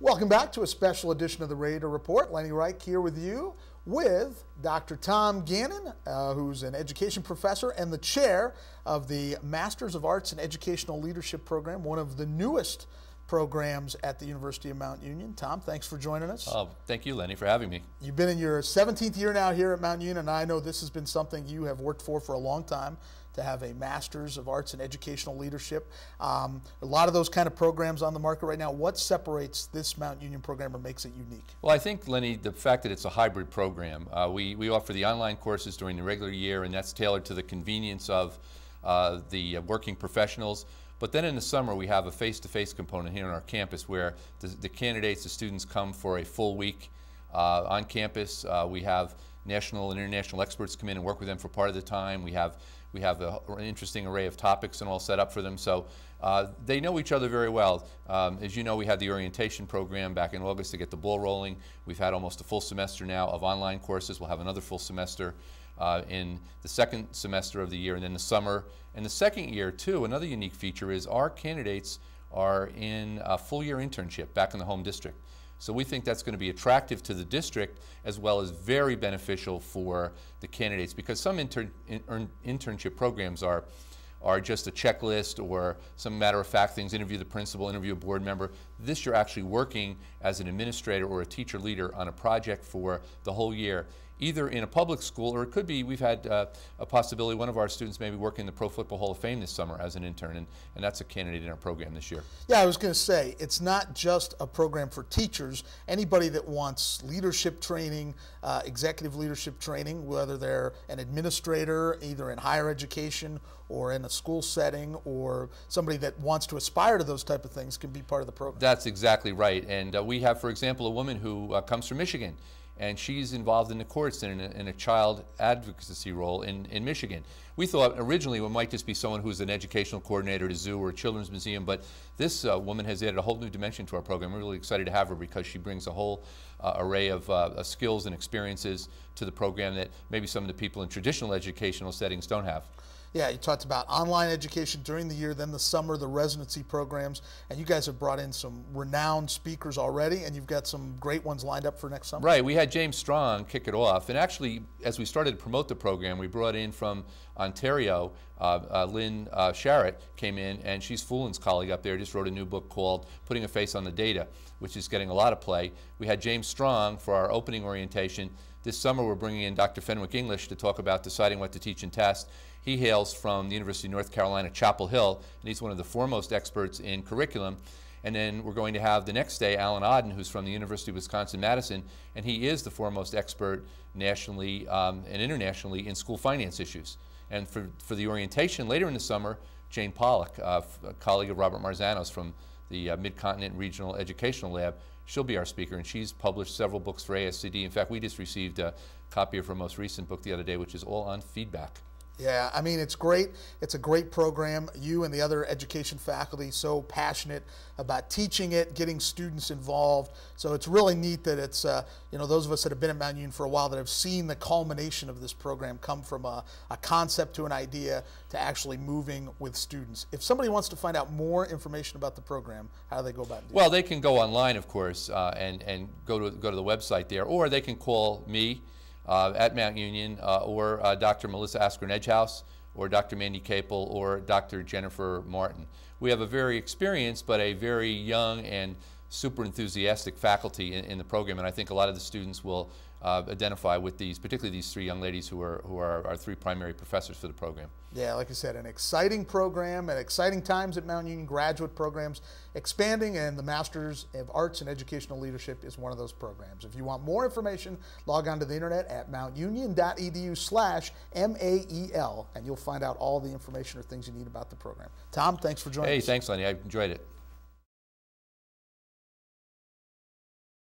Welcome back to a special edition of the Radar Report. Lenny Reich here with you with Dr. Tom Gannon, who's an education professor and the chair of the Masters of Arts in Educational Leadership program, one of the newest programs at the University of Mount Union. Tom, thanks for joining us. Thank you, Lenny, for having me. You've been in your 17th year now here at Mount Union, and I know this has been something you have worked for a long time, to have a Masters of Arts in Educational Leadership. A lot of those kind of programs on the market right now. What separates this Mount Union program or makes it unique? Well, I think, Lenny, the fact that it's a hybrid program. We offer the online courses during the regular year, and that's tailored to the convenience of the working professionals. But then in the summer, we have a face-to-face component here on our campus where the candidates, the students come for a full week on campus. We have national and international experts come in and work with them for part of the time. We have an interesting array of topics and all set up for them. So they know each other very well. As you know, we had the orientation program back in August to get the ball rolling. We've had almost a full semester now of online courses. We'll have another full semester in the second semester of the year, and then the summer. And the second year, too, another unique feature is our candidates are in a full-year internship back in the home district. So we think that's going to be attractive to the district as well as very beneficial for the candidates, because some internship programs are just a checklist or some matter-of-fact things, interview the principal, interview a board member. This, you're actually working as an administrator or a teacher leader on a project for the whole year, either in a public school, or it could be, we've had a possibility, one of our students may be working in the Pro Football Hall of Fame this summer as an intern, and that's a candidate in our program this year. Yeah, I was going to say, it's not just a program for teachers. Anybody that wants leadership training, executive leadership training, whether they're an administrator, either in higher education or in a school setting, or somebody that wants to aspire to those type of things, can be part of the program. That's exactly right. And we have, for example, a woman who comes from Michigan, and she's involved in the courts in a child advocacy role in Michigan. We thought originally it might just be someone who's an educational coordinator at a zoo or a children's museum, but this woman has added a whole new dimension to our program. We're really excited to have her because she brings a whole array of skills and experiences to the program that maybe some of the people in traditional educational settings don't have. Yeah, you talked about online education during the year, then the summer, the residency programs, and you guys have brought in some renowned speakers already, and you've got some great ones lined up for next summer. Right, we had James Strong kick it off, and actually, as we started to promote the program, we brought in from Ontario, Lynn Sharrett came in, and she's Foolin's colleague up there, just wrote a new book called Putting a Face on the Data, which is getting a lot of play. We had James Strong for our opening orientation. This summer we're bringing in Dr. Fenwick English to talk about deciding what to teach and test. He hails from the University of North Carolina, Chapel Hill, and he's one of the foremost experts in curriculum. And then we're going to have the next day Alan Odden, who's from the University of Wisconsin-Madison, and he is the foremost expert nationally and internationally in school finance issues. And for the orientation later in the summer, Jane Pollock, a colleague of Robert Marzano's from the Mid-Continent Regional Educational Lab, she'll be our speaker, and she's published several books for ASCD. In fact, we just received a copy of her most recent book the other day, which is all on feedback. Yeah, I mean, it's great. It's a great program. You and the other education faculty so passionate about teaching it, getting students involved. So it's really neat that it's, you know, those of us that have been at Mount Union for a while that have seen the culmination of this program come from a concept to an idea to actually moving with students. If somebody wants to find out more information about the program, how do they go about it? Well, they can go online, of course, and go to the website there, or they can call me at Mount Union, or Dr. Melissa Askren-Edgehouse, or Dr. Mandy Capel, or Dr. Jennifer Martin. We have a very experienced but a very young and super enthusiastic faculty in the program, and I think a lot of the students will identify with these, particularly these three young ladies who are our three primary professors for the program. Yeah, like I said, an exciting program and exciting times at Mount Union. Graduate programs expanding, and the Masters of Arts in Educational Leadership is one of those programs. If you want more information, log on to the internet at mountunion.edu/MAEL, and you'll find out all the information or things you need about the program. Tom, thanks for joining us. Hey, thanks, Lenny. I enjoyed it.